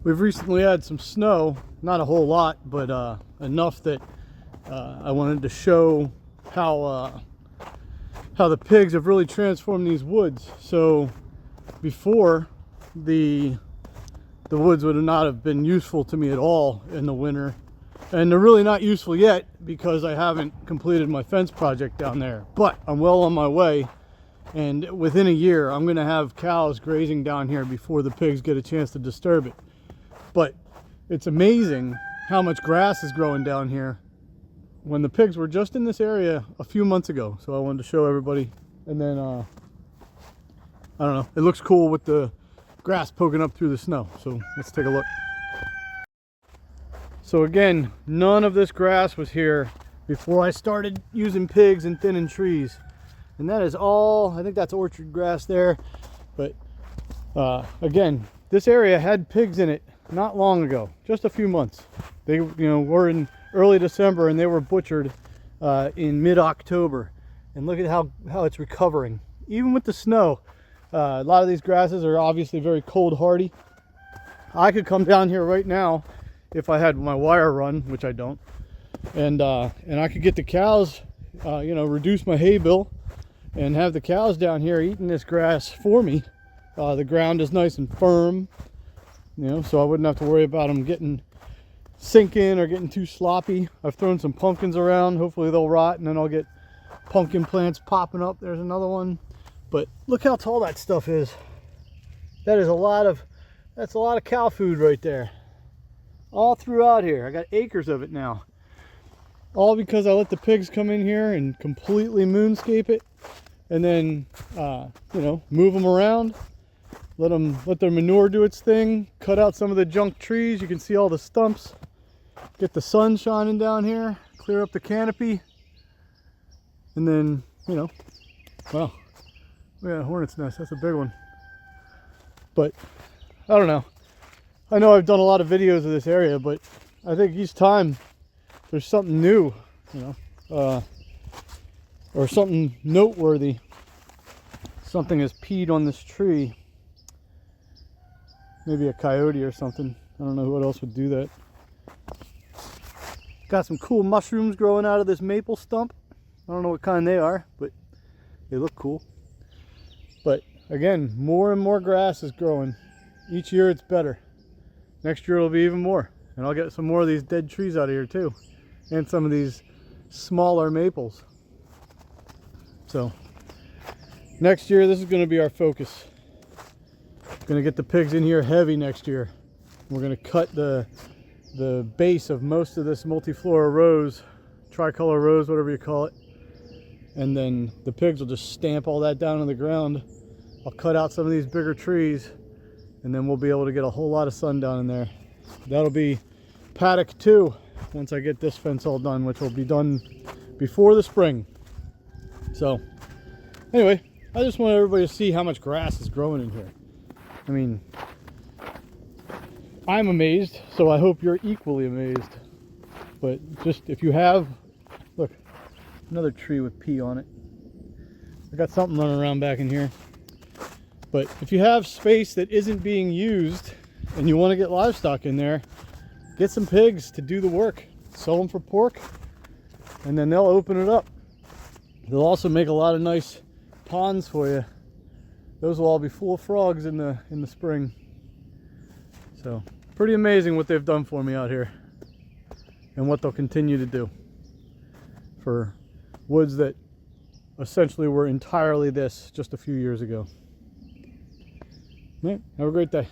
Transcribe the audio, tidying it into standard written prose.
We've recently had some snow, not a whole lot, but enough that I wanted to show how the pigs have really transformed these woods. So before, the woods would not have been useful to me at all in the winter, and they're really not useful yet because I haven't completed my fence project down there, but I'm well on my way, and within a year I'm going to have cows grazing down here before the pigs get a chance to disturb it. But it's amazing how much grass is growing down here when the pigs were just in this area a few months ago. So I wanted to show everybody, and then I don't know, it looks cool with the grass poking up through the snow. So let's take a look. So again, none of this grass was here before I started using pigs and thinning trees. And that is all, I think that's orchard grass there. But again, this area had pigs in it not long ago, just a few months. They, were in early December and they were butchered in mid-October. And look at how it's recovering. Even with the snow, a lot of these grasses are obviously very cold hardy. I could come down here right now if I had my wire run, which I don't, and I could get the cows, reduce my hay bill and have the cows down here eating this grass for me. The ground is nice and firm, so I wouldn't have to worry about them getting sinking or getting too sloppy. I've thrown some pumpkins around. Hopefully they'll rot, and then I'll get pumpkin plants popping up. There's another one. But look how tall that stuff is. That's a lot of cow food right there. All throughout here. I got acres of it now. All because I let the pigs come in here and completely moonscape it. And then, move them around. Let their manure do its thing. Cut out some of the junk trees. You can see all the stumps. Get the sun shining down here. Clear up the canopy. And then, wow. We got a hornet's nest. That's a big one. But I don't know. I know I've done a lot of videos of this area, but I think each time there's something new, or something noteworthy. Something has peed on this tree. Maybe a coyote or something. I don't know what else would do that. Got some cool mushrooms growing out of this maple stump. I don't know what kind they are, but they look cool. But again, more and more grass is growing. Each year it's better. Next year it'll be even more. And I'll get some more of these dead trees out of here too. And some of these smaller maples. So next year, this is going to be our focus. Going to get the pigs in here heavy next year. We're going to cut the base of most of this multiflora rose, tricolor rose, whatever you call it. And then the pigs will just stamp all that down on the ground. I'll cut out some of these bigger trees, and then we'll be able to get a whole lot of sun down in there. That'll be paddock 2 once I get this fence all done, which will be done before the spring. So anyway, I just want everybody to see how much grass is growing in here. I mean, I'm amazed, so I hope you're equally amazed. But just, if you have, look, another tree with pea on it. I got something running around back in here. But if you have space that isn't being used and you want to get livestock in there, get some pigs to do the work. Sell them for pork, and then they'll open it up. They'll also make a lot of nice ponds for you. Those will all be full of frogs in the spring. So pretty amazing what they've done for me out here, and what they'll continue to do for woods that essentially were entirely this just a few years ago. All right, have a great day.